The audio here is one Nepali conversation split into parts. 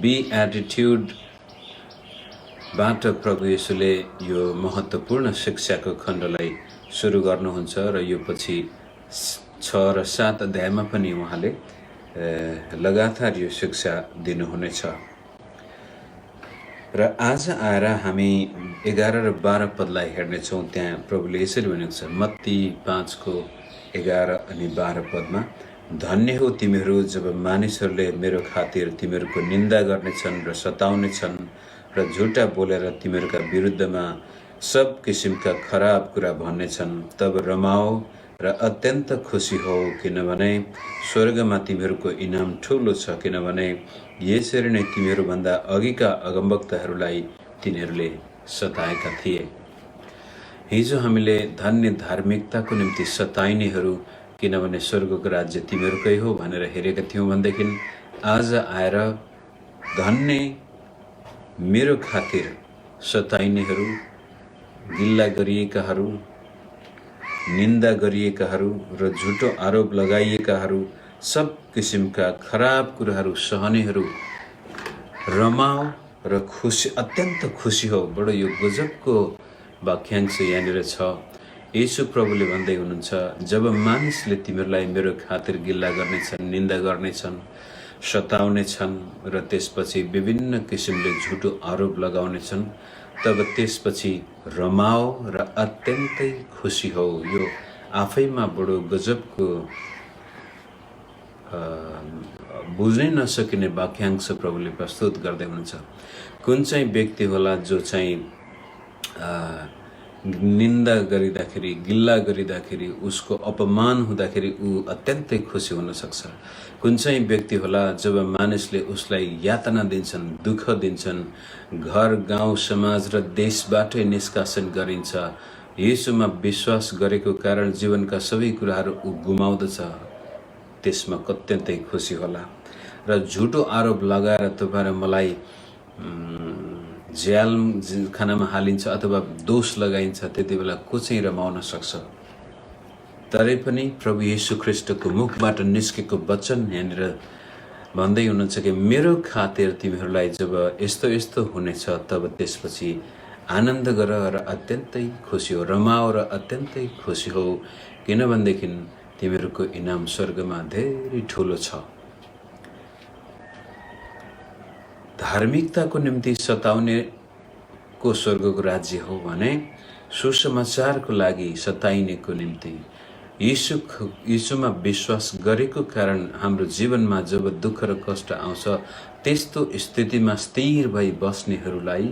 बी एटिट्युडबाट प्रभु येशूले यो महत्त्वपूर्ण शिक्षाको खण्डलाई सुरु गर्नुहुन्छ र यो पछि 6 र 7 अध्यायमा पनि उहाँले लगातार यो शिक्षा दिनुहुनेछ। र आज आएर हामी 11 र 12 पदलाई हेर्नेछौँ। त्यहाँ प्रभुले यसरी भनेको छ, मत्ती 5 को 11 अनि 12 पदमा, धन्य हो तिमीहरू जब मानिसहरूले मेरो खातिर तिमीहरूको निन्दा गर्नेछन् र सताउनेछन् र झुटा बोलेर तिमीहरूका विरुद्धमा सब किसिमका खराब कुरा भन्नेछन्। तब रमाओ र अत्यन्त खुसी हो, किनभने स्वर्गमा तिमीहरूको इनाम ठुलो छ, किनभने यसरी नै तिमीहरूभन्दा अघिका अगमवक्ताहरूलाई तिनीहरूले सताएका थिए। हिजो हामीले धन्य धार्मिकताको निम्ति सताइनेहरू, किनभने स्वर्गको राज्य तिमीहरूकै हो भनेर हेरेका थियौँ भनेदेखि आज आएर धन्य मेरो खातिर सताइनेहरू, गिल्ला गरिएकाहरू, निन्दा गरिएकाहरू र झुटो आरोप लगाइएकाहरू, सब किसिमका खराब कुराहरू सहनेहरू, रमाओ र खुसी, अत्यन्त खुसी हो। बडो यो गजबको वाक्यांश यहाँनिर छ। येशू प्रभुले भन्दै हुनुहुन्छ, जब मानिसले तिमीहरूलाई मेरो खातिर गिल्ला गर्नेछन्, निन्दा गर्नेछन्, सताउनेछन् र त्यसपछि विभिन्न किसिमले झुटो आरोप लगाउनेछन्, तब त्यसपछि रमाओ र अत्यन्तै खुसी हो। यो आफैमा बडो गजबको बुझ्नै नसकिने वाक्यांश प्रभुले प्रस्तुत गर्दै हुनुहुन्छ। कुन चाहिँ व्यक्ति होला जो चाहिँ निन्दा गरिँदाखेरि, गिल्ला गरिँदाखेरि, उसको अपमान हुँदाखेरि ऊ अत्यन्तै खुसी हुन सक्छ। कुन चाहिँ व्यक्ति होला जब मानिसले उसलाई यातना दिन्छन्, दुःख दिन्छन्, घर गाउँ समाज र देशबाटै निष्कासन गरिन्छ, येशूमा विश्वास गरेको कारण जीवनका सबै कुराहरू ऊ गुमाउँदछ, त्यसमा अत्यन्तै खुसी होला। र झुटो आरोप लगाएर तपाईँ र मलाई जेल खानामा हालिन्छ अथवा दोष लगाइन्छ, त्यति बेला को चाहिँ रमाउन सक्छ? तरै पनि प्रभु येशू ख्रीष्टको मुखबाट निस्केको वचन यहाँनिर भन्दै हुनुहुन्छ कि मेरो खातिर तिमीहरूलाई जब यस्तो यस्तो हुनेछ, तब त्यसपछि आनन्द गर र अत्यन्तै खुसी हो, रमाओ र अत्यन्तै खुसी हो, किनभनेदेखि तिमीहरूको इनाम स्वर्गमा धेरै ठुलो छ। धार्मिकताको निम्ति सताउने को स्वर्गको राज्य हो भने सुसमाचारको लागि सताइनेको निम्ति यीशुमा विश्वास गरेको कारण हाम्रो जीवनमा जब दुःख र कष्ट आउँछ, त्यस्तो स्थितिमा स्थिर भई बस्नेहरूलाई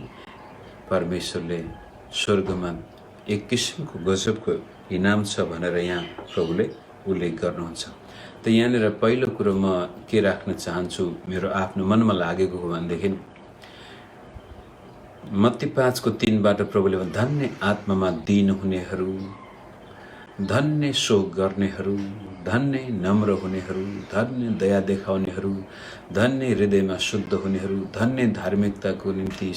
परमेश्वरले स्वर्गमा एक किसिमको गजबको इनाम छ भनेर यहाँ प्रभुले उल्लेख गर्नुहुन्छ। त यहाँनिर पहिलो कुरो म के राख्न चाहन्छु, मेरो आफ्नो मनमा लागेको हो भनेदेखि मत्ती 5 को 3बाट प्रभुले धन्य आत्मामा दीन हुनेहरू, धन्य शोक गर्नेहरू, धन्य नम्र हुनेहरू, धन्य दया देखाउनेहरू, धन्य हृदयमा शुद्ध हुनेहरू, धन्य धार्मिकताको निम्ति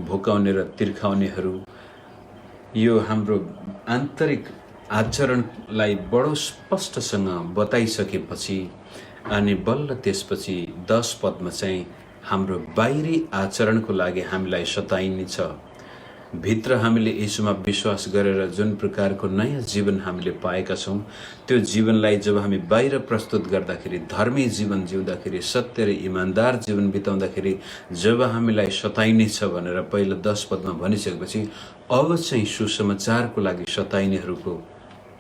भोकाउने र तिर्खाउनेहरू। यो हाम्रो आन्तरिक आचरणलाई बडो स्पष्टसँग बताइसकेपछि अनि बल्ल त्यसपछि 10 पदमा चाहिँ हाम्रो बाहिरी आचरणको लागि हामीलाई सताइनेछ। भित्र हामीले येशूमा विश्वास गरेर जुन प्रकारको नयाँ जीवन हामीले पाएका छौँ, त्यो जीवनलाई जब हामी बाहिर प्रस्तुत गर्दाखेरि, धर्मी जीवन जिउँदाखेरि, सत्य र इमान्दार जीवन बिताउँदाखेरि जब हामीलाई सताइनेछ भनेर पहिलो 10 पदमा भनिसकेपछि अब चाहिँ सुसमाचारको लागि सताइनेहरूको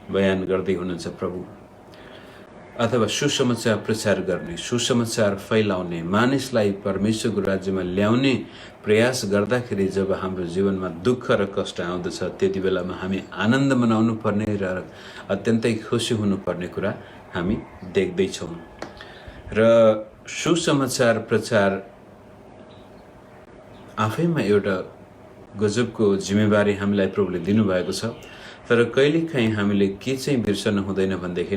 बयान गर्दै हुनुहुन्छ प्रभु। अथवा सुसमाचार प्रचार गर्ने, सुसमाचार फैलाउने, मानिसलाई परमेश्वरको राज्यमा ल्याउने प्रयास गर्दाखेरि जब हाम्रो जीवनमा दुःख र कष्ट आउँदछ, त्यति बेलामा हामी आनन्द मनाउनु पर्ने र अत्यन्तै खुसी हुनुपर्ने कुरा हामी देख्दैछौँ। र सुसमाचार प्रचार आफैमा एउटा गजबको जिम्मेवारी हामीलाई प्रभुले दिनुभएको छ। तर कहिलेकाहीँ हामीले के चाहिँ बिर्सन हुँदैन भनेदेखि,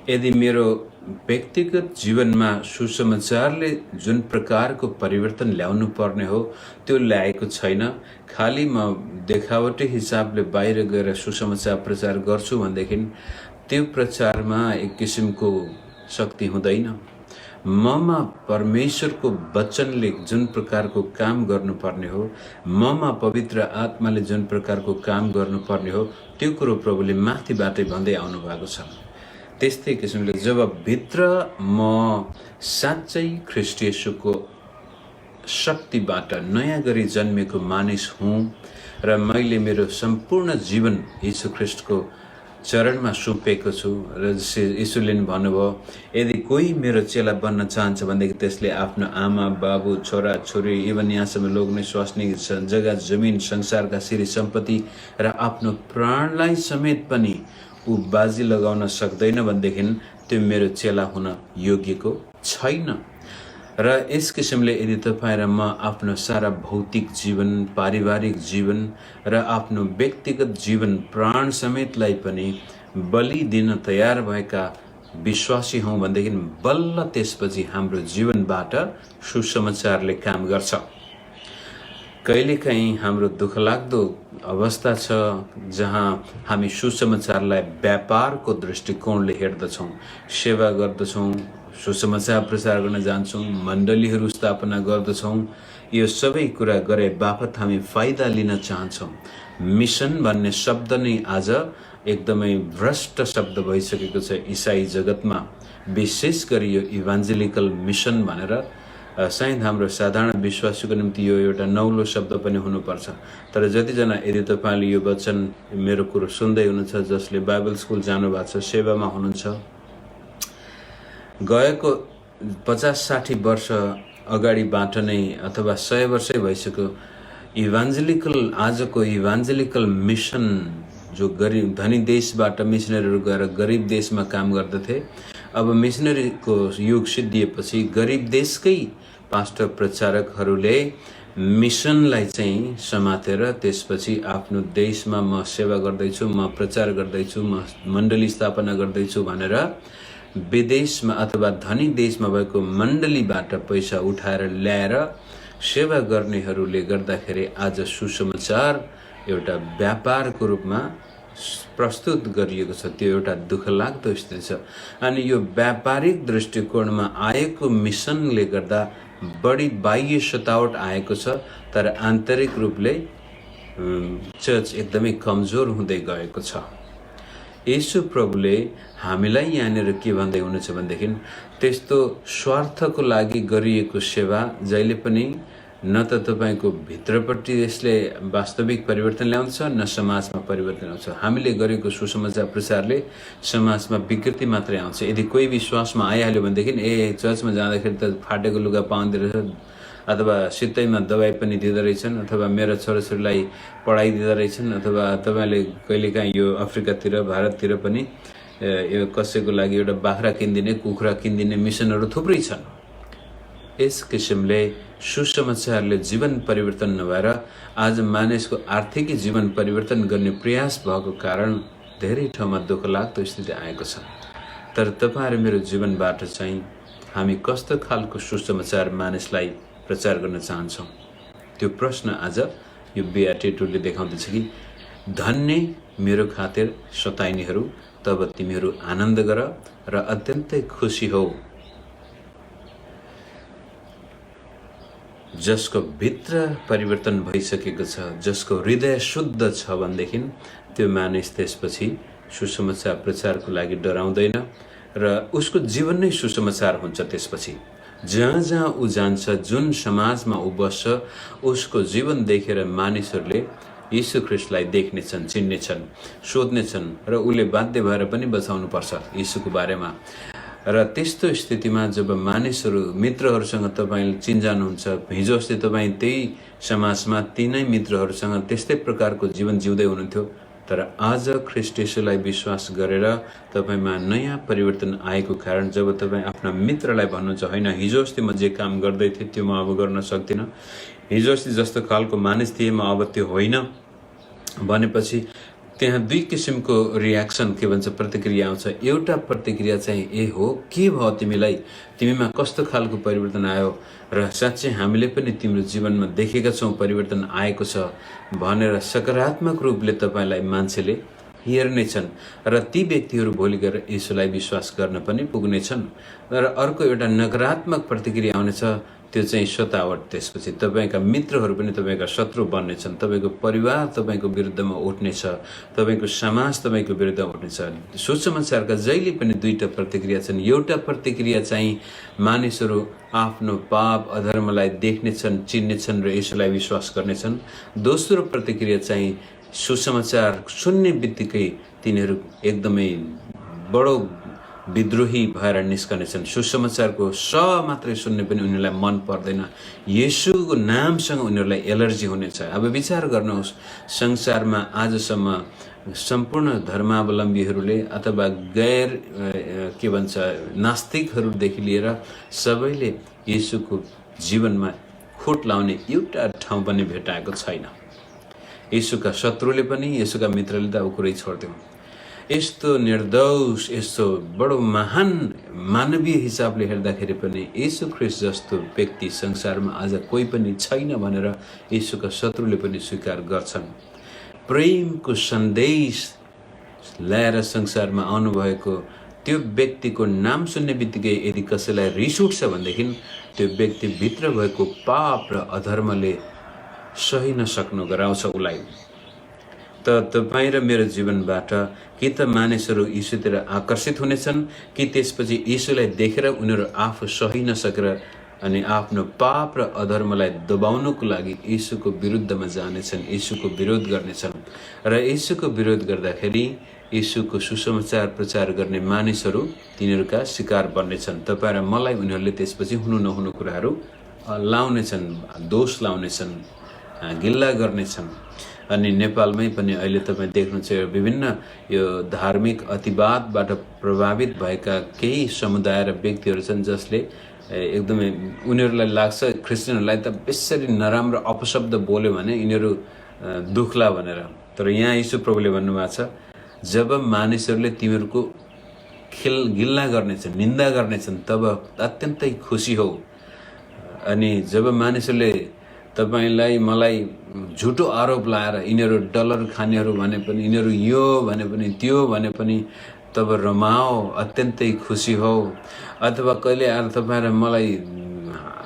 यदि मेरो व्यक्तिगत जीवनमा सुसमाचारले जुन प्रकारको परिवर्तन ल्याउनु पर्ने हो त्यो ल्याएको छैन, खालि म देखावटी हिसाबले बाहिर गएर सुसमाचार प्रचार गर्छु भनेदेखि त्यो प्रचारमा एक किसिमको शक्ति हुँदैन। ममा परमेश्वरको वचनले जुन प्रकारको काम गर्नुपर्ने हो, ममा पवित्र आत्माले जुन प्रकारको काम गर्नुपर्ने हो, त्यो कुरो प्रभुले माथिबाटै भन्दै आउनु भएको छ। त्यस्तै किसिमले जब भित्र म साँच्चै ख्रीष्ट येशूको शक्तिबाट नयाँ गरी जन्मेको मानिस हुँ र मैले मेरो सम्पूर्ण जीवन यीशु ख्रीष्टको चरणमा सुम्पेको छु र यीशुले नि भन्नुभयो, यदि कोही मेरो चेला बन्न चाहन्छ भनेदेखि त्यसले आफ्नो आमा बाबु छोरा छोरी इभन यहाँसम्म लोग्ने स्वास्नी जग्गा जमिन संसारका सिरी सम्पत्ति र आफ्नो प्राणलाई समेत पनि ऊ बाजी लगाउन सक्दैन भनेदेखि त्यो मेरो चेला हुन योग्यको छैन। र यस किसिमले यदि तपाईँ र म आफ्नो सारा भौतिक जीवन, पारिवारिक जीवन र आफ्नो व्यक्तिगत जीवन प्राण समेतलाई पनि बलि दिन तयार भएका विश्वासी हौँ भनेदेखि बल्ल त्यसपछि हाम्रो जीवनबाट सुसमाचारले काम गर्छ। कहिलेकाहीँ हाम्रो दुःखलाग्दो अवस्था छ जहाँ हामी सुसमाचारलाई व्यापारको दृष्टिकोणले हेर्दछौँ, सेवा गर्दछौँ, सुसमाचार प्रचार गर्न जान्छौँ, मण्डलीहरू स्थापना गर्दछौँ। यो सबै कुरा गरे बापत हामी फाइदा लिन चाहन्छौँ। मिसन भन्ने शब्द नै आज एकदमै भ्रष्ट शब्द भइसकेको छ इसाई जगतमा। विशेष गरी यो इभान्जेलिकल मिसन भनेर सायद हाम्रो साधारण विश्वासीको निम्ति यो एउटा नौलो शब्द पनि हुनुपर्छ। तर जतिजना यदि तपाईँले यो वचन मेरो कुरो सुन्दै हुनुहुन्छ, जसले बाइबल स्कुल जानुभएको छ, सेवामा हुनुहुन्छ, गएको 50-60 वर्ष अगाडिबाट नै अथवा 100 वर्षै भइसक्यो आजको इभान्जेलिकल मिसन जो गरिब धनी देशबाट मिसनरीहरू गएर गरिब देशमा काम गर्दथे, अब मिसनरीको युग सिद्धिएपछि गरिब देशकै पास्टर प्रचारकहरूले मिसनलाई चाहिँ समातेर त्यसपछि आफ्नो देशमा म सेवा गर्दैछु, म प्रचार गर्दैछु, म मण्डली स्थापना गर्दैछु भनेर विदेशमा अथवा धनी देशमा भएको मण्डलीबाट पैसा उठाएर ल्याएर सेवा गर्नेहरूले गर्दाखेरि आज सुसमाचार एउटा व्यापारको रूपमा प्रस्तुत गरिएको छ। त्यो एउटा दुःखलाग्दो स्थिति छ। अनि यो व्यापारिक दृष्टिकोणमा आएको मिसनले गर्दा बढी बाह्य सतावट आएको छ, तर आन्तरिक रूपले चर्च एकदमै कमजोर हुँदै गएको छ। येशू प्रभुले हामीलाई यहाँनिर के भन्दै हुनुहुन्छ भनेदेखि त्यस्तो स्वार्थको लागि गरिएको सेवा जहिले पनि न त तपाईँको भित्रपट्टि यसले वास्तविक परिवर्तन ल्याउँछ, न समाजमा परिवर्तन आउँछ। हामीले गरेको सुसमाचार प्रचारले समाजमा विकृति मात्रै आउँछ। यदि कोही विश्वासमा आइहाल्यो भनेदेखि चर्चमा जाँदाखेरि त फाटेको लुगा पाउँदो रहेछ, अथवा सित्तैमा दबाई पनि दिँदो रहेछन्, अथवा मेरा छोराछोरीलाई पढाइदिँदो रहेछन्, अथवा तपाईँले कहिलेकाहीँ यो अफ्रिकातिर भारततिर पनि यो कसैको लागि एउटा बाख्रा किनिदिने, कुखुरा किनिदिने मिसनहरू थुप्रै छन्। यस किसिमले सुसमाचारले जीवन परिवर्तन नभएर आज मानिसको आर्थिक जीवन परिवर्तन गर्ने प्रयास भएको कारण धेरै ठाउँमा दुःखलाग्दो स्थिति आएको छ। तर तपाईहरु मेरो जीवनबाट चाहिँ हामी कस्तो खालको सुसमाचार मानिसलाई प्रचार गर्न चाहन्छौँ, त्यो प्रश्न आज यो बेआटिट्युडले देखाउँदछ कि धन्य मेरो खातिर सताइनेहरू, तब तिमीहरू आनन्द गर र अत्यन्तै खुसी हौ, जसको भित्र परिवर्तन भइसकेको छ, जसको हृदय शुद्ध छ भनेदेखि त्यो मानिस त्यसपछि सुसमाचार प्रचारको लागि डराउँदैन र उसको जीवन नै सुसमाचार हुन्छ। त्यसपछि जहाँ जहाँ ऊ जान्छ, जुन समाजमा ऊ बस्छ, उसको जीवन देखेर मानिसहरूले यीशु ख्रीष्टलाई देख्नेछन्, चिन्नेछन्, सोध्नेछन् र उसले बाध्य भएर पनि बचाउनु पर्छ यीशुको बारेमा। र त्यस्तो स्थितिमा जब मानिसहरू मित्रहरूसँग तपाईले चिन्जानुहुन्छ, हिजो अस्ति तपाईँ त्यही समाजमा तिनै मित्रहरूसँग त्यस्तै प्रकारको जीवन जिउँदै हुनुहुन्थ्यो, तर आज ख्रीष्ट येशूलाई विश्वास गरेर तपाईमा नयाँ परिवर्तन आएको कारण जब तपाईँ आफ्ना मित्रलाई भन्नुहुन्छ, होइन हिजो अस्ति म जे काम गर्दै थिएँ त्यो म अब गर्न सक्दिनँ, हिजो अस्ति जस्तो खालको मानिस थिएँ म अब त्यो होइन भनेपछि त्यहाँ दुई किसिमको रियाक्सन के भन्छ प्रतिक्रिया आउँछ। एउटा प्रतिक्रिया चाहिँ ए हो, के भयो तिमीलाई, तिमीमा कस्तो खालको परिवर्तन आयो र साँच्चै हामीले पनि तिम्रो जीवनमा देखेका छौँ परिवर्तन आएको छ भनेर सकारात्मक रूपले तपाईलाई मान्छेले हेर्नेछन् र ती व्यक्तिहरू भोलि गएर यसुलाई विश्वास गर्न पनि पुग्नेछन्। र अर्को एउटा नकारात्मक प्रतिक्रिया आउनेछ, त्यो चाहिँ सतावट। त्यसपछि तपाईँका मित्रहरू पनि तपाईँका शत्रु बन्नेछन्, तपाईँको परिवार तपाईँको विरुद्धमा उठ्नेछ, तपाईँको समाज तपाईँको विरुद्धमा उठ्नेछ। सुसमाचारका जहिले पनि दुईटा प्रतिक्रिया छन्। एउटा प्रतिक्रिया चाहिँ मानिसहरू आफ्नो पाप अधर्मलाई देख्नेछन्, चिन्नेछन् र यसुलाई विश्वास गर्नेछन्। दोस्रो प्रतिक्रिया चाहिँ सुसमाचार सुन्ने बित्तिकै तिनीहरू एकदमै बडो विद्रोही भएर निस्कनेछन्। सुसमाचारको मात्रै सुन्ने पनि उनीहरूलाई मन पर्दैन, येशूको नामसँग उनीहरूलाई एलर्जी हुनेछ। अब विचार गर्नुहोस्, संसारमा आजसम्म सम्पूर्ण धर्मावलम्बीहरूले अथवा गैर के भन्छ नास्तिकहरूदेखि लिएर सबैले येशूको जीवनमा खोट लाउने एउटा ठाउँ पनि भेटाएको छैन। येशूका शत्रुले पनि, येशूका मित्रले त अब कुरै छोड्दिउँ, यस्तो निर्दोष, यस्तो बडो महान मानवीय हिसाबले हेर्दाखेरि पनि येशू ख्रीष्ट जस्तो व्यक्ति संसारमा आज कोही पनि छैन भनेर येशूका शत्रुले पनि स्वीकार गर्छन्। प्रेमको सन्देश ल्याएर संसारमा आउनुभएको त्यो व्यक्तिको नाम सुन्ने बित्तिकै यदि कसैलाई रिस उठ्छ भनेदेखि त्यो व्यक्तिभित्र भएको पाप र अधर्मले सही नसक्नु गराउँछ उसलाई। त तपाईँ र मेरो जीवनबाट कि त मानिसहरू यीशुतिर आकर्षित हुनेछन्, कि त्यसपछि यीशुलाई देखेर उनीहरू आफू सही नसकेर अनि आफ्नो पाप र अधर्मलाई दबाउनुको लागि यीशुको विरुद्धमा जानेछन्, यीशुको विरोध गर्नेछन्। र यीशुको विरोध गर्दाखेरि यीशुको सुसमाचार प्रचार गर्ने मानिसहरू तिनीहरूका शिकार बन्नेछन्। तपाईँ र मलाई उनीहरूले त्यसपछि हुनु नहुनु कुराहरू लाउनेछन्, दोष लाउनेछन्, गिल्ला गर्नेछन्। अनि नेपालमै पनि अहिले तपाईँ देख्नुहुन्छ विभिन्न यो धार्मिक अतिवादबाट प्रभावित भएका केही समुदाय र व्यक्तिहरू छन् जसले एकदमै उनीहरूलाई लाग्छ क्रिस्चियनहरूलाई त बेसरी नराम्रो अपशब्द बोल्यो भने यिनीहरू दुख्ला भनेर। तर यहाँ यीशु प्रभुले भन्नुभएको छ, जब मानिसहरूले तिमीहरूको गिल्ला गर्नेछन्, निन्दा गर्नेछन्, तब अत्यन्तै खुसी हो। अनि जब मानिसहरूले तपाईलाई मलाई झुटो आरोप लाएर यिनीहरू डलर खानेहरू भने पनि, यिनीहरू यो भने पनि, त्यो भने पनि, तब रमाओ, अत्यन्तै खुसी हो। अथवा कहिले आएर तपाईँ र मलाई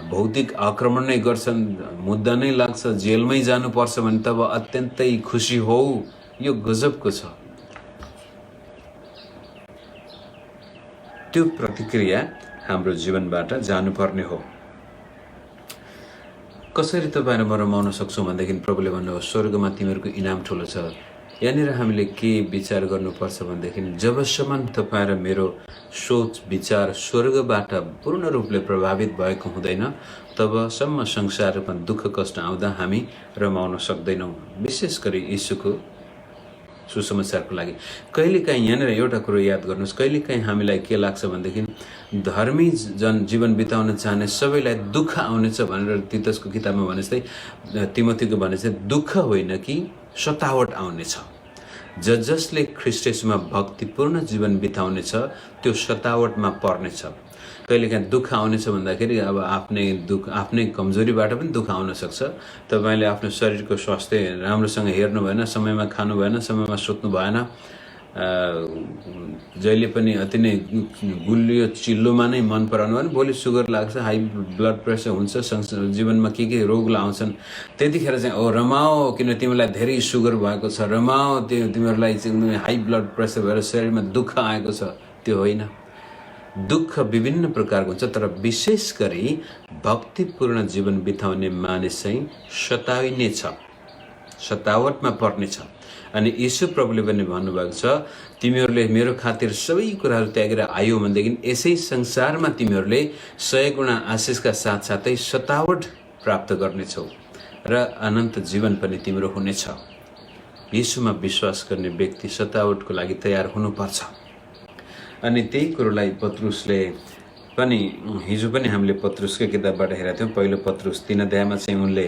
भौतिक आक्रमण नै गर्छन्, मुद्दा नै लाग्छ, जेलमै जानुपर्छ भने तब अत्यन्तै खुसी हो। यो गजबको छ। त्यो प्रतिक्रिया हाम्रो जीवनबाट जानुपर्ने हो। कसरी तपाईँ र म रमाउन सक्छौँ भनेदेखि प्रभुले भन्नुभयो स्वर्गमा तिमीहरूको इनाम ठुलो छ। यहाँनिर हामीले के विचार गर्नुपर्छ भनेदेखि जबसम्म तपाईँ र मेरो सोच विचार स्वर्गबाट पूर्ण रूपले प्रभावित भएको हुँदैन तबसम्म संसारमा दुःख कष्ट आउँदा हामी रमाउन सक्दैनौँ। विशेष गरी यीशुको सुसमाचारको लागि कहिलेकाहीँ यहाँनिर एउटा कुरो याद गर्नुहोस्, कहिलेकाहीँ हामीलाई के लाग्छ भनेदेखि धर्मी जीवन बिताउन चाहने सबैलाई दुःख आउनेछ भनेर तीतसको किताबमा भने जस्तै, तिमोथीको भने चाहिँ दुःख होइन कि सतावट आउनेछ। जसले ख्रीष्टमा भक्तिपूर्ण जीवन बिताउनेछ त्यो सतावटमा पर्नेछ। कहिलेकाहीँ दुःख आउनेछ भन्दाखेरि अब आफ्नै कमजोरीबाट पनि दुःख आउन सक्छ। तपाईँले आफ्नो शरीरको स्वास्थ्य राम्रोसँग हेर्नु भएन, समयमा खानु भएन, समयमा सुत्नु भएन, जहिले पनि अति नै गुलियो चिल्लोमा नै मन पराउनु भने भोलि सुगर लाग्छ, हाई ब्लड प्रेसर हुन्छ, जीवनमा के रोग आउँछन्। त्यतिखेर चाहिँ रमाओ किन तिमीलाई धेरै सुगर भएको छ, रमाओ तिमीहरूलाई चाहिँ हाई ब्लड प्रेसर भएर शरीरमा दुःख आएको छ। त्यो होइन। दुःख विभिन्न प्रकारको हुन्छ, तर विशेष गरी भक्तिपूर्ण जीवन बिताउने मानिस चाहिँ सताइनेछ, सतावटमा पर्नेछ। अनि यीशु प्रभुले पनि भन्नुभएको छ तिमीहरूले मेरो खातिर सबै कुराहरू त्यागेर आयो भनेदेखि यसै संसारमा तिमीहरूले 100 गुणा आशिषका साथसाथै सतावट प्राप्त गर्नेछौ र अनन्त जीवन पनि तिम्रो हुनेछ। यीशुमा विश्वास गर्ने व्यक्ति सतावटको लागि तयार हुनुपर्छ। अनि त्यही कुरोलाई पत्रुसले पनि हिजो पनि हामीले पत्रुसकै किताबबाट हेरेका थियौँ। पहिलो पत्रुस 3 अध्यायमा चाहिँ उनले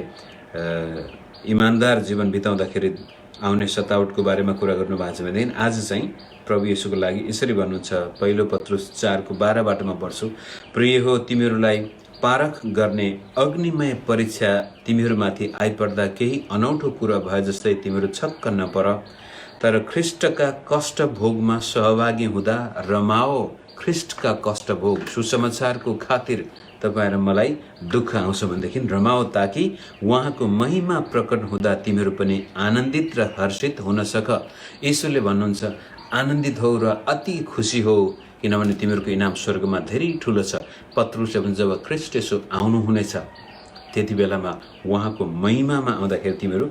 इमान्दार जीवन बिताउँदाखेरि आउने सतावटको बारेमा कुरा गर्नुभएको छ भनेदेखि आज चाहिँ प्रभु येशूको लागि यसरी भन्नुहुन्छ। पहिलो पत्रुस 4:12बाट म पढ्छु। प्रिय हो, तिमीहरूलाई पारख गर्ने अग्निमय परीक्षा तिमीहरूमाथि आइपर्दा केही अनौठो कुरा भए जस्तै तिमीहरू छक्क नपर। तर ख्रिस्टका कष्ट भोगमा सहभागी हुँदा रमाओ। ख्रिस्टका कष्ट भोग सुसमाचारको खातिर तपाईँ र मलाई दुःख आउँछ भनेदेखि रमाओ, ताकि उहाँको महिमा प्रकट हुँदा तिमीहरू पनि आनन्दित र हर्षित हुन सक। यीशुले भन्नुहुन्छ आनन्दित हो र अति खुसी हो, किनभने तिमीहरूको इनाम स्वर्गमा धेरै ठुलो छ। पत्रुसले पनि जब ख्रिस्ट यसो आउनुहुनेछ त्यति बेलामा उहाँको महिमामा आउँदाखेरि तिमीहरू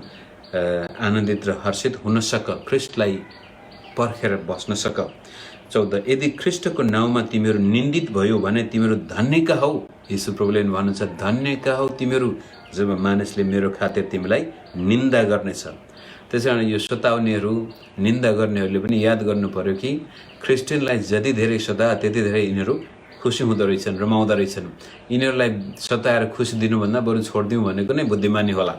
आनन्दित र हर्षित हुन सक, ख्रिस्टलाई पर्खेर बस्न सक। 14 यदि ख्रिस्टको नाउँमा तिमीहरू निन्दित भयो भने तिमीहरू धन्यका हौ। यीशु प्रभुले भन्नुहुन्छ धन्यका हौ तिमीहरू जब मानिसले मेरो खातिर तिमीलाई निन्दा गर्नेछ। त्यसैकारण यो सताउनेहरू निन्दा गर्नेहरूले पनि याद गर्नु पर्यो कि क्रिस्चियनलाई जति धेरै सताए त्यति धेरै यिनीहरू खुसी हुँदो रहेछन्, रमाउँदो रहेछन्। यिनीहरूलाई सताएर खुसी दिनुभन्दा बरु छोडिदिउँ भनेको नै बुद्धिमानी होला।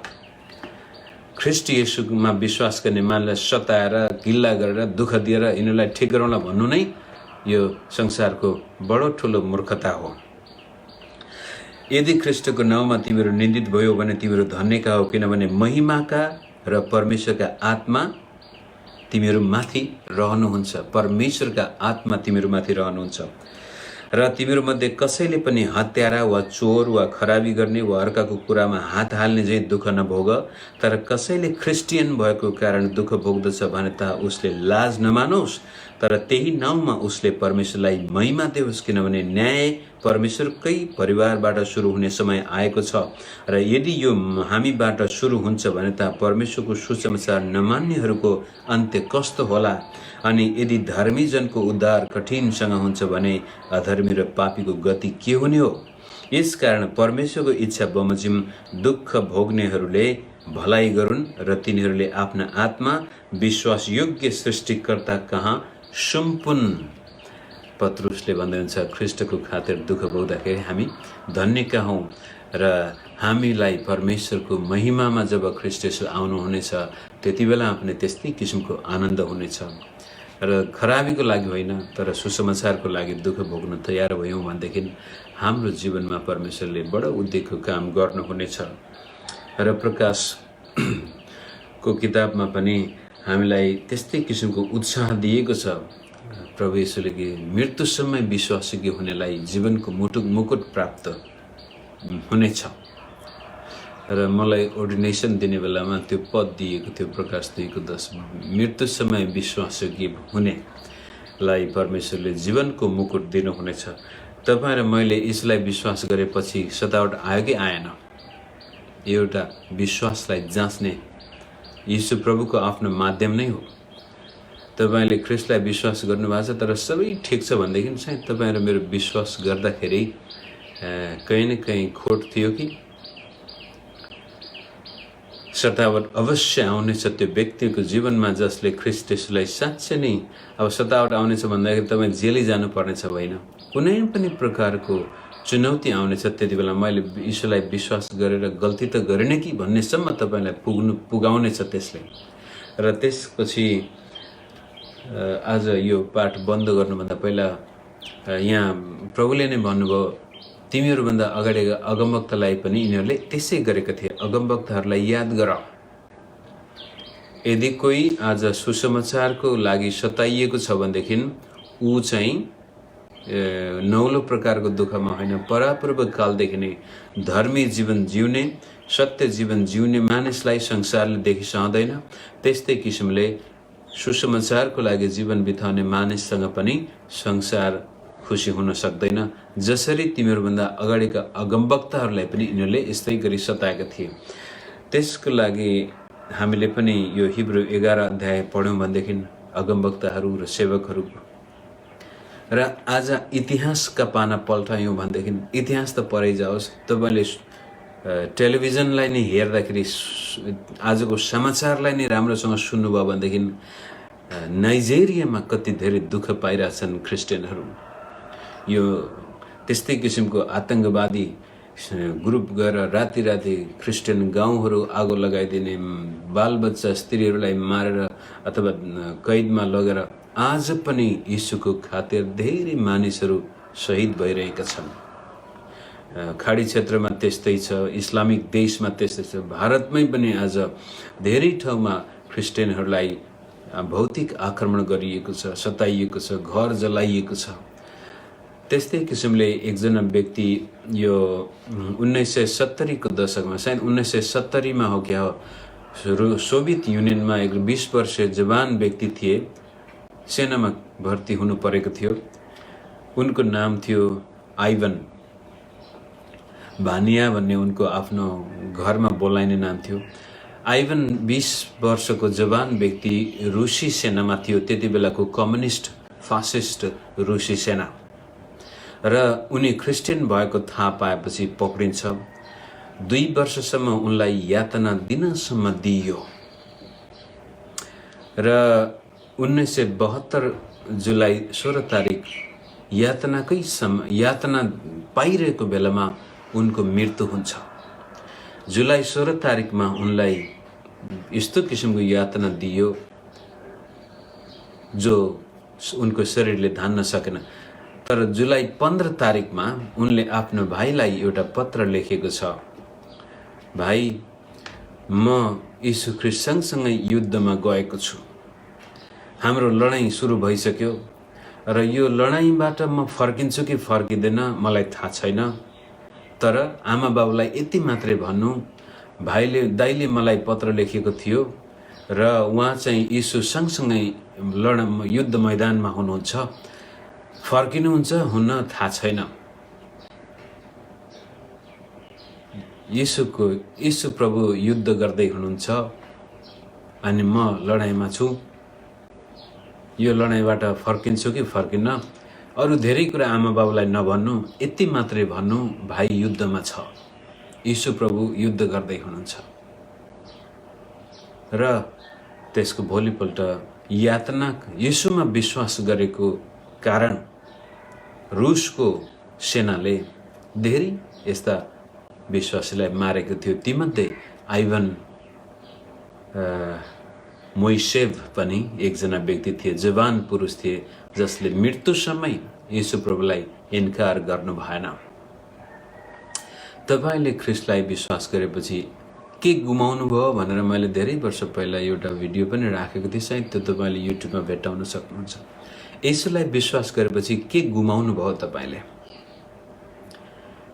ख्रिस्ट येशूमा विश्वास गर्ने मानिसलाई सताएर गिल्ला गरेर दुःख दिएर यिनीहरूलाई ठिक गराउन भन्नु नै यो संसारको बडो ठुलो मूर्खता हो। यदि ख्रिस्टको नाउँमा तिमीहरू निन्दित भयो भने तिमीहरू धन्यका हो, किनभने महिमाका र परमेश्वरका आत्मा तिमीहरू माथि रहनुहुन्छ। परमेश्वरका आत्मा तिमीहरू माथि रहनुहुन्छ र तिमीहरू मध्ये कसैले पनि हत्यारा वा चोर वा खराबी गर्ने वा अर्काको कुरामा हात हाल्ने चाहिँ दुःख नभोग। तर कसैले क्रिस्चियन भएको कारण दुःख भोग्दछ भने त उसले लाज नमानोस्, तर त्यही नाउँमा उसले परमेश्वरलाई महिमा देओस्, किनभने न्याय परमेश्वरकै परिवारबाट सुरु हुने समय आएको छ। र यदि यो हामीबाट सुरु हुन्छ भने त परमेश्वरको सुसमाचार नमान्नेहरूको अन्त्य कस्तो होला। अनि यदि धर्मीजनको उद्धार कठिनसँग हुन्छ भने अधर्मी र पापीको गति के हुने हो। यसकारण परमेश्वरको इच्छा बमोजिम दुःख भोग्नेहरूले भलाइ गरून् र तिनीहरूले आफ्ना आत्मा विश्वासयोग्य सृष्टिकर्ता कहाँ सुम्पुन्। पत्रुसले भन्नुहुन्छ ख्रिस्टको खातिर दुःख भोग्दाखेरि हामी धन्यका हौँ र हामीलाई परमेश्वरको महिमामा जब ख्रिस्ट येशू आउनुहुनेछ त्यति बेला पनि त्यस्तै किसिमको आनन्द हुनेछ। र खराबीको लागि होइन तर सुसमाचारको लागि दुःख भोग्न तयार भयौँ भनेदेखि हाम्रो जीवनमा परमेश्वरले बडो उद्देश्यको काम गर्नुहुनेछ। र प्रकाशको किताबमा पनि हामीलाई त्यस्तै किसिमको उत्साह दिएको छ। प्रभु येशूले कि मृत्युसम्म विश्वासयोग्य हुनेलाई जीवनको मुकुट प्राप्त हुनेछ। र मलाई अर्डिनेसन दिने बेलामा त्यो पद दिएको थियो प्रकाश 2:10 मृत्युसम्म विश्वासयोग्य हुनेलाई परमेश्वरले जीवनको मुकुट दिनुहुनेछ। तपाईँ र मैले यसलाई विश्वास गरेपछि सतावट आयो कि आएन? एउटा विश्वासलाई जाँच्ने यीशु प्रभुको आफ्नो माध्यम नै हो। तपाईले ख्रिस्टलाई विश्वास गर्नुभएको छ तर सबै ठिक छ भनेदेखि चाहिँ तपाईँ र मेरो विश्वास गर्दाखेरि कहीँ न कहीँ खोट थियो कि? सतावट अवश्य आउनेछ त्यो व्यक्तिको जीवनमा जसले ख्रिस्ट येशूलाई साँच्चै नै अब सतावट आउनेछ भन्दाखेरि तपाईँ जेलै जानुपर्नेछ होइन, कुनै पनि प्रकारको चुनौती आउनेछ। त्यति बेला मैले यीशुलाई विश्वास गरेर गल्ती त गरेन कि भन्नेसम्म तपाईँलाई पुगाउनेछ त्यसले। र त्यसपछि आज यो पाठ बन्द गर्नुभन्दा पहिला यहाँ प्रभुले नै भन्नुभयो तिमीहरूभन्दा अगाडि अगमवक्तालाई पनि यिनीहरूले त्यसै गरेका थिए, अगमवक्ताहरूलाई याद गर। यदि कोही आज सुसमाचारको लागि सताइएको छ भनेदेखि ऊ चाहिँ नौलो प्रकारको दुःखमा होइन, परापूर्व कालदेखि नै धर्मी जीवन जिउने, सत्य जीवन जिउने मानिसलाई संसारले देखि सहँदैन। त्यस्तै किसिमले सुसमाचारको लागि जीवन बिताउने मानिससँग पनि संसार खुसी हुन सक्दैन। जसरी तिमीहरूभन्दा अगाडिका अगमवक्ताहरूलाई पनि यिनीहरूले यस्तै गरी सताएका थिए। त्यसको लागि हामीले पनि यो हिब्रू 11 अध्याय पढ्यौँ भनेदेखि अगमवक्ताहरू र सेवकहरू र आज इतिहासका पाना पल्टायौँ भनेदेखि इतिहास त परै जाओस्, तपाईँले टेलिभिजनलाई नै हेर्दाखेरि आजको समाचारलाई नै राम्रोसँग सुन्नुभयो भनेदेखि नाइजेरियामा कति धेरै दुःख पाइरहेछन् क्रिस्चियनहरू। यो त्यस्तै किसिमको आतंकवादी ग्रुप गएर राति राति क्रिस्चियन गाउँहरू आगो लगाइदिने, बालबच्चा स्त्रीहरूलाई मारेर अथवा कैदमा लगेर आज पनि यीशुको खातिर धेरै मानिसहरू शहीद भइरहेका छन्। खाडी क्षेत्रमा त्यस्तै छ, इस्लामिक देशमा त्यस्तै छ, भारतमै पनि आज धेरै ठाउँमा क्रिस्चियनहरूलाई भौतिक आक्रमण गरिएको छ, सताइएको छ, घर जलाइएको छ। त्यस्तै किसिमले एकजना व्यक्ति यो 1970 को दशकमा, सायद 1970 मा हो क्या हो, सोभियत युनियनमा एक 20 वर्षीय जवान व्यक्ति थिए, सेनामा भर्ती हुनु परेको थियो। उनको नाम थियो आइभन भानिया भन्ने उनको आफ्नो घरमा बोलाइने नाम थियो। आइभन 20 वर्षको जवान व्यक्ति रुसी सेनामा थियो, त्यति बेलाको कम्युनिस्ट फासिस्ट रुसी सेना, र उनी क्रिस्चियन भएको थाहा पाएपछि पक्रिन्छ। 2 वर्षसम्म उनलाई यातना दिनसम्म दिइयो र 1972 जुलाई 16 तारिक यातना पाइरहेको बेलामा उनको मृत्यु हुन्छ। जुलाई 16 तारिकमा उनलाई यस्तो किसिमको यातना दियो जो उनको शरीरले धान्न सकेन। तर जुलाई 15 तारिकमा उनले आफ्नो भाइलाई एउटा पत्र लेखेको छ, भाइ, म यीशु ख्रीष्ट सँगसँगै युद्धमा गएको छु, हाम्रो लडाईँ सुरु भइसक्यो र यो लडाईँबाट म फर्किन्छु कि फर्किँदैन मलाई थाहा छैन, तर आमा बाबुलाई यति मात्रै भन्नु, दाइले मलाई पत्र लेखेको थियो र उहाँ चाहिँ यीशु सँगसँगै युद्ध मैदानमा हुनुहुन्छ, फर्किनुहुन्छ हुन्न थाहा छैन। यीशु प्रभु युद्ध गर्दै हुनुहुन्छ अनि म लडाईँमा छु, यो लडाईँबाट फर्किन्छु कि फर्किन्न, अरू धेरै कुरा आमा बाबुलाई नभन्नु, यति मात्रै भन्नु, भाइ युद्धमा छ, यीशु प्रभु युद्ध गर्दै हुनुहुन्छ। र त्यसको भोलिपल्ट यीशुमा विश्वास गरेको कारण रुसको सेनाले धेरै यस्ता विश्वासीलाई मारेको थियो। तीमध्ये आइभन मोइसेभ पनि एकजना व्यक्ति थिए, जवान पुरुष थिए, जसले मृत्युसम्मै यीशु प्रभुलाई इन्कार गर्नु भएन। तपाईले ख्रीष्टलाई विश्वास गरेपछि के गुमाउनु भयो भनेर मैले धेरै वर्ष पहिला एउटा भिडियो पनि राखेको थिएँ, सायद त्यो तपाईले युट्युबमा भेट्टाउन सक्नुहुन्छ। यीशुलाई विश्वास गरेपछि के गुमाउनु भयो तपाईले?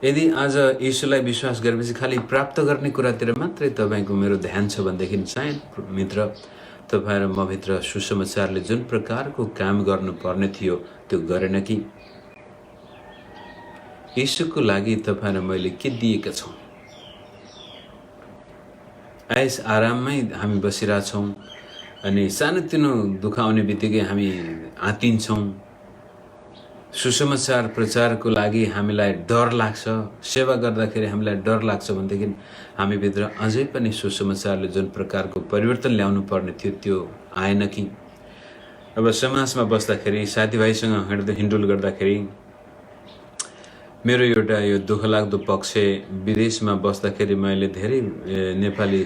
यदि आज यीशुलाई विश्वास गरेपछि खाली प्राप्त गर्ने कुरातिर मात्रै तपाईको मेरो ध्यान छ भनेदेखि सायद मित्र तपाईँ र म भित्र सुसमाचारले जुन प्रकारको काम गर्नुपर्ने थियो त्यो गरेन कि? यीशुको लागि तपाईँ र मैले के दिएका छौँ? ऐस आराममै हामी बसिरहेछौँ अनि सानोतिनो दुःख आउने बित्तिकै हामी आत्तिन्छौँ। सुसमाचार प्रचारको लागि हामीलाई डर लाग्छ, सेवा गर्दाखेरि हामीलाई डर लाग्छ भनेदेखि हामीभित्र अझै पनि सुसमाचारले जुन प्रकारको परिवर्तन ल्याउनु पर्ने थियो त्यो आएन कि? अब समाजमा बस्दाखेरि, साथीभाइसँग हिँडुल गर्दाखेरि मेरो एउटा यो दुःखलाग्दो पक्ष, विदेशमा बस्दाखेरि मैले धेरै नेपाली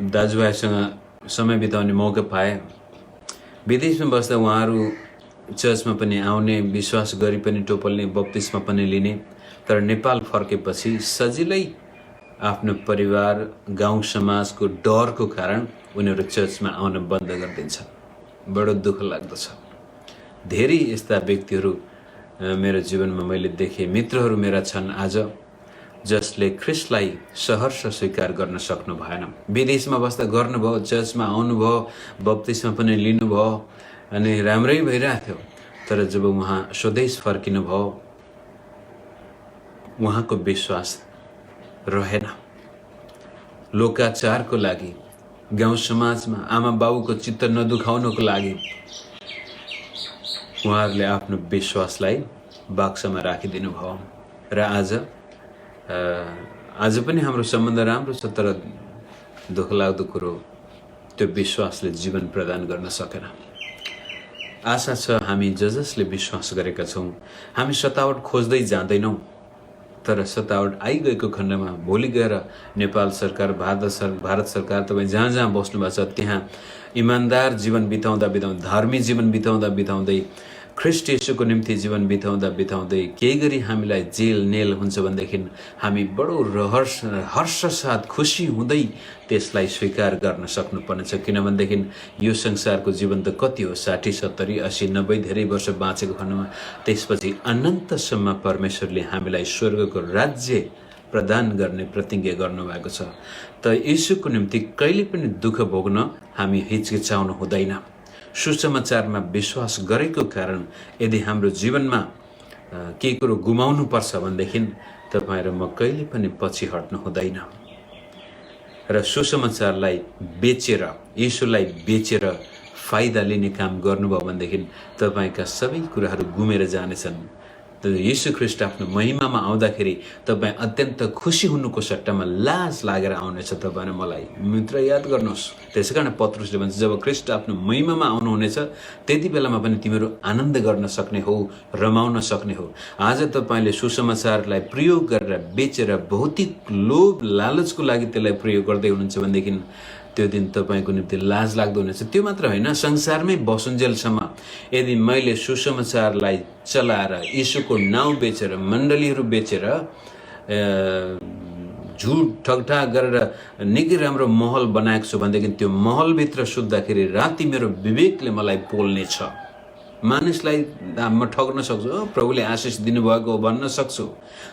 दाजुभाइसँग समय बिताउने मौका पाएँ। विदेशमा बस्दा उहाँहरू चर्चमा पनि आउने, विश्वास गरी पनि टोपल्ने, बप्तिस्मा पनि लिने, तर नेपाल फर्केपछि सजिलै आफ्नो परिवार, गाउँ समाजको डरको कारण उनीहरू चर्चमा आउन बन्द गरिदिन्छ। बडो दुःख लाग्दछ। धेरै यस्ता व्यक्तिहरू मेरो जीवनमा मैले देखेँ, मित्रहरू मेरा छन् आज, जसले ख्रीष्टलाई सहर्ष स्वीकार गर्न सक्नु भएन। विदेशमा बस्दा गर्नुभयो, चर्चमा आउनुभयो, बप्तिस्मा पनि लिनुभयो अनि राम्रै भइरहेको थियो, तर जब उहाँ स्वदेश फर्किनु भयो उहाँको विश्वास रहेन। लोकाचारको लागि, गाउँ समाजमा आमा बाबुको चित्त नदुखाउनको लागि उहाँहरूले आफ्नो विश्वासलाई बाक्समा राखिदिनु भयो। र आज पनि हाम्रो सम्बन्ध राम्रो छ, तर दुःखलाग्दो कुरो त्यो विश्वासले जीवन प्रदान गर्न सकेन। आशा छ हामी जसले विश्वास गरेका छौँ, हामी सतावट खोज्दै जाँदैनौँ, तर सतावट आइगएको खण्डमा भोलि गएर नेपाल सरकार, भारत सरकार, तपाईँ जहाँ जहाँ बस्नुभएको छ त्यहाँ इमान्दार जीवन बिताउँदा धार्मिक जीवन बिताउँदै ख्रीष्ट येशूको निम्ति जीवन बिताउँदा बिताउँदै केही गरी हामीलाई जेल नेल हुन्छ भनेदेखि हामी बडो हर्षसाथ खुसी हुँदै त्यसलाई स्वीकार गर्न सक्नुपर्नेछ। किनभनेदेखि यो संसारको जीवन त कति हो, 60, 70, 80, 90 धेरै वर्ष बाँचेको खण्डमा त्यसपछि अनन्तसम्म परमेश्वरले हामीलाई स्वर्गको राज्य प्रदान गर्ने प्रतिज्ञा गर्नुभएको छ। त येशूको निम्ति कहिले पनि दुःख भोग्न हामी हिचकिचाउनु हुँदैन। सुसमाचारमा विश्वास गरेको कारण यदि हाम्रो जीवनमा केही कुरो गुमाउनु पर्छ भनेदेखि तपाईँ र म कहिले पनि पछि हट्नु हुँदैन। र सुसमाचारलाई बेचेर, येशूलाई बेचेर फाइदा लिने काम गर्नुभयो भनेदेखि तपाईँका सबै कुराहरू गुमेर जानेछन्। त येशू ख्रीष्ट आफ्नो महिमामा आउँदाखेरि तपाईँ अत्यन्त खुसी हुनुको सट्टामा लाज लागेर आउनेछ तपाईँ र मलाई। मित्र याद गर्नुहोस्, त्यसै कारण पत्रुसले भन्छ जब ख्रीष्ट आफ्नो महिमामा आउनुहुनेछ त्यति बेलामा पनि तिमीहरू आनन्द गर्न सक्ने हो, रमाउन सक्ने हो। आज तपाईँले सुसमाचारलाई प्रयोग गरेर बेचेर भौतिक लोभ लालचको लागि त्यसलाई प्रयोग गर्दै हुनुहुन्छ भनेदेखि त्यो दिन तपाईँको निम्ति लाज लाग्दो हुनेछ। त्यो मात्र होइन, संसारमै बसुन्जेलसम्म यदि मैले सुसमाचारलाई चलाएर यीशुको नाउँ बेचेर, मण्डलीहरू बेचेर, झुट ठगठाग गरेर निकै राम्रो महल बनाएको छु भनेदेखि त्यो महलभित्र सुत्दाखेरि राति मेरो विवेकले मलाई पोल्नेछ। मानिसलाई म ठग्न सक्छु, प्रभुले आशिष दिनुभएको भन्न सक्छु,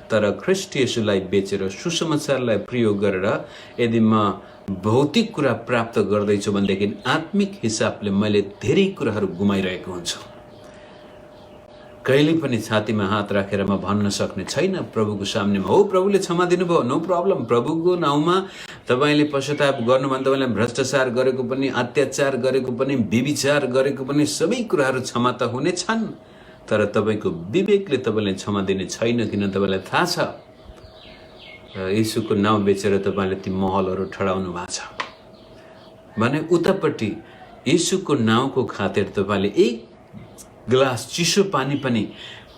तर ख्रीष्ट येशूलाई बेचेर सुसमाचारलाई प्रयोग गरेर यदि म भौतिक कुरा प्राप्त गर्दैछु भनेदेखि आत्मिक हिसाबले मैले धेरै कुराहरू गुमाइरहेको हुन्छु। कहिले पनि छातीमा हात राखेर म भन्न सक्ने छैन प्रभुको सामनेमा, हो प्रभुले क्षमा दिनुभयो, नो प्रब्लम, प्रभुको नाउँमा तपाईँले पश्चाताप गर्नु भने तपाईँले भ्रष्टाचार गरेको पनि, अत्याचार गरेको पनि, व्यभिचार गरेको पनि सबै कुराहरू क्षमा त हुने छन्। तर तपाईँको विवेकले तपाईँले क्षमा दिने छैन। किन तपाईँलाई थाहा छ यीशुको नाउँ बेचेर तपाईँले ती महलहरू ठडाउनु भएको छ भने उतापट्टि यीशुको नाउँको खातिर तपाईँले एक ग्लास चिसो पानी पनि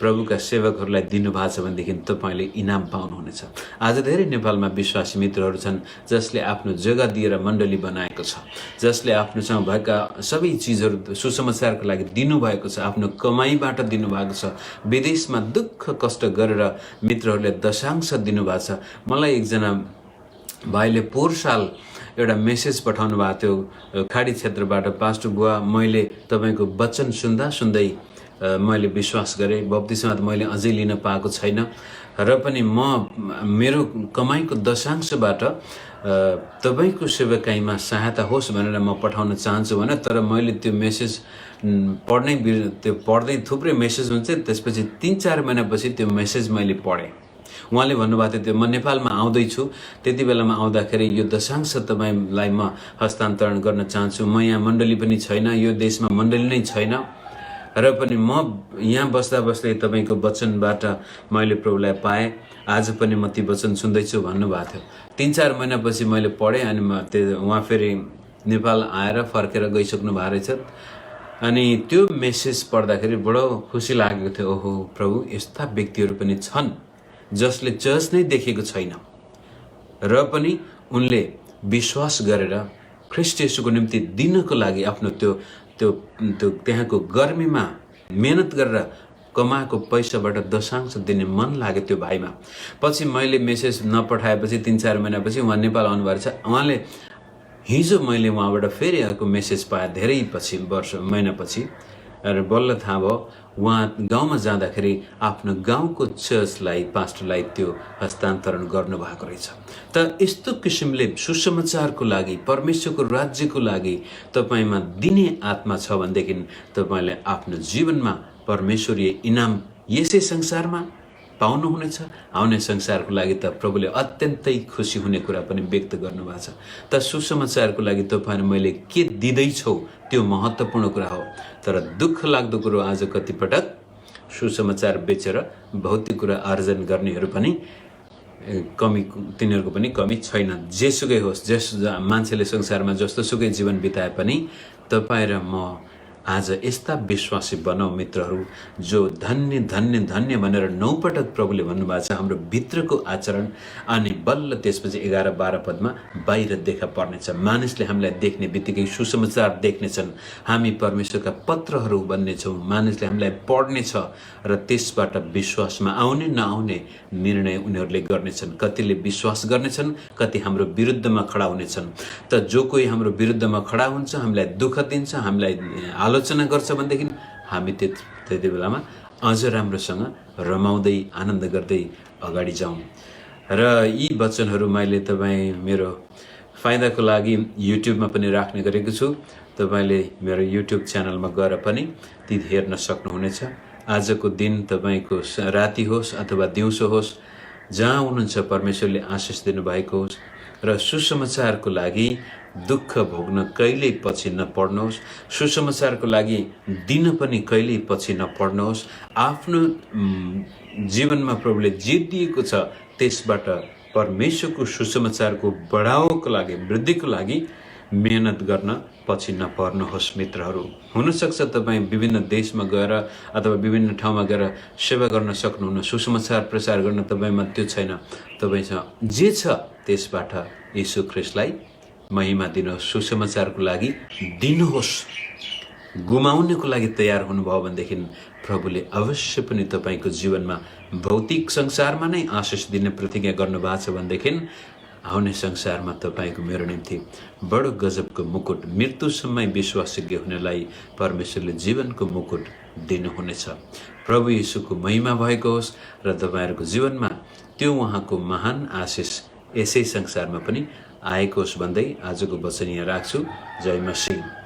प्रभुका सेवकहरूलाई दिनुभएको छ भनेदेखि तपाईँले इनाम पाउनुहुनेछ। आज धेरै नेपालमा विश्वासी मित्रहरू छन् जसले आफ्नो जग्गा दिएर मण्डली बनाएको छ, जसले आफ्नोसँग भएका सबै चिजहरू सुसमाचारको लागि दिनुभएको छ, आफ्नो कमाईबाट दिनुभएको छ, विदेशमा दुःख कष्ट गरेर मित्रहरूले दशांश दिनुभएको छ। मलाई एकजना भाइले पोहोर साल एउटा मेसेज पठाउनु भएको थियो खाडी क्षेत्रबाट, पास्टर बुवा मैले तपाईँको वचन सुन्दा सुन्दै मैले विश्वास गरेँ, बप्तिस्मा त मैले अझै लिन पाएको छैन र पनि म मेरो कमाईको दशांशबाट तपाईँको सेवाकाईमा सहायता होस् भनेर म पठाउन चाहन्छु भने, तर मैले त्यो मेसेज पढ्दै थुप्रै मेसेज हुन्छ, त्यसपछि 3-4 महिनापछि त्यो मेसेज मैले पढेँ। उहाँले भन्नुभएको थियो म नेपालमा आउँदैछु, त्यति बेलामा आउँदाखेरि यो दशांश तपाईँलाई म हस्तान्तरण गर्न चाहन्छु। म यहाँ मण्डली पनि छैन, यो देशमा मण्डली नै छैन र पनि म यहाँ बस्दा बस्दै तपाईँको वचनबाट मैले प्रभुलाई पाएँ, आज पनि म ती वचन सुन्दैछु भन्नुभएको थियो। 3-4 महिनापछि मैले पढेँ अनि उहाँ फेरि नेपाल आएर फर्केर गइसक्नु भएको रहेछ। अनि त्यो मेसेज पढ्दाखेरि बडो खुसी लागेको थियो, ओहो प्रभु यस्ता व्यक्तिहरू पनि छन् जसले चर्च नै देखेको छैन र पनि उनले विश्वास गरेर ख्रीष्ट येशूको निम्ति दिनको लागि आफ्नो त्यो त्यहाँको गर्मीमा मेहनत गरेर कमाएको पैसाबाट दशांश दिने मन लाग्यो त्यो भाइमा। पछि मैले मेसेज नपठाएपछि 3-4 महिनापछि उहाँ नेपाल आउनुभएको छ। उहाँले हिजो मैले उहाँबाट फेरि अर्को मेसेज पाएँ धेरै पछि, महिनापछि, र बल्ल थाहा भयो उहाँ गाउँमा जाँदाखेरि आफ्नो गाउँको चर्चलाई, पास्टरलाई त्यो हस्तान्तरण गर्नुभएको रहेछ। त यस्तो किसिमले सुसमाचारको लागि, परमेश्वरको राज्यको लागि तपाईँमा दिने आत्मा छ भनेदेखि तपाईँले आफ्नो जीवनमा परमेश्वरीय इनाम यसै संसारमा पाउनुहुनेछ। आउने संसारको लागि त प्रभुले अत्यन्तै खुसी हुने कुरा पनि व्यक्त गर्नुभएको छ। त सुसमाचारको लागि तपाईँ मैले के दिँदैछौ त्यो महत्त्वपूर्ण कुरा हो। तर दुःख लाग्दो कुरो आज कतिपटक सुसमाचार बेचेर भौतिक कुरा आर्जन गर्नेहरू पनि तिनीहरूको पनि कमी छैन। जेसुकै होस्, मान्छेले संसारमा जस्तो सुकै जीवन बिताए पनि तपाईँ र म आज यस्ता विश्वासी बनाऊ मित्रहरू जो धन्य धन्य धन्य भनेर 9 पटक प्रभुले भन्नुभएको छ हाम्रो भित्रको आचरण अनि बल्ल त्यसपछि 11-12 पदमा बाहिर देखा पर्नेछ। मानिसले हामीलाई देख्ने बित्तिकै सुसमाचार देख्नेछन्, हामी परमेश्वरका पत्रहरू बन्नेछौँ, मानिसले हामीलाई पढ्नेछ र त्यसबाट विश्वासमा आउने नआउने निर्णय उनीहरूले गर्नेछन्। कतिले विश्वास गर्नेछन्, कति हाम्रो विरुद्धमा खडा हुनेछन्। त जो कोही हाम्रो विरुद्धमा खडा हुन्छ, हामीलाई दुःख दिन्छ, हामीलाई आलोचना गर्छ भनेदेखि हामी त्यति बेलामा अझ राम्रोसँग रमाउँदै आनन्द गर्दै अगाडि जाउँ। र यी वचनहरू मैले मेरो फाइदाको लागि युट्युबमा पनि राख्ने गरेको छु। तपाईँले मेरो युट्युब च्यानलमा गएर पनि ती हेर्न सक्नुहुनेछ। आजको दिन तपाईँको राति होस् अथवा दिउँसो होस्, जहाँ हुनुहुन्छ परमेश्वरले आशिष दिनुभएको होस् र सुसमाचारको लागि दुःख भोग्न कहिल्यै पछि नपर्नुहोस्। सुसमाचारको लागि दिन पनि कहिल्यै पछि नपर्नुहोस्। आफ्नो जीवनमा प्रभुले जे दिएको छ त्यसबाट परमेश्वरको सुसमाचारको बढाउको लागि, वृद्धिको लागि मेहनत गर्न पछि नपर्नुहोस् मित्रहरू। हुनसक्छ तपाईँ विभिन्न देशमा गएर अथवा विभिन्न ठाउँमा गएर सेवा गर्न सक्नुहुन्न, सुसमाचार प्रचार गर्न तपाईँमा त्यो छैन। तपाईँसँग जे छ त्यसबाट यीशु ख्रीष्टलाई महिमा दिनुहोस्, सुसमाचारको लागि दिनुहोस्। गुमाउनेको लागि तयार हुनुभयो भनेदेखि प्रभुले अवश्य पनि तपाईँको जीवनमा भौतिक संसारमा नै आशिष दिने प्रतिज्ञा गर्नुभएको छ भनेदेखि आउने संसारमा तपाईँको मेरो निम्ति बडो गजबको मुकुट, मृत्युसम्मै विश्वासयोग्य हुनेलाई परमेश्वरले जीवनको मुकुट दिनुहुनेछ। प्रभु यीशुको महिमा भएको होस् र तपाईँहरूको जीवनमा त्यो उहाँको महान आशिष यसै संसारमा पनि आएको होस् भन्दै आजको वचन यहाँ राख्छु। जय मसीह।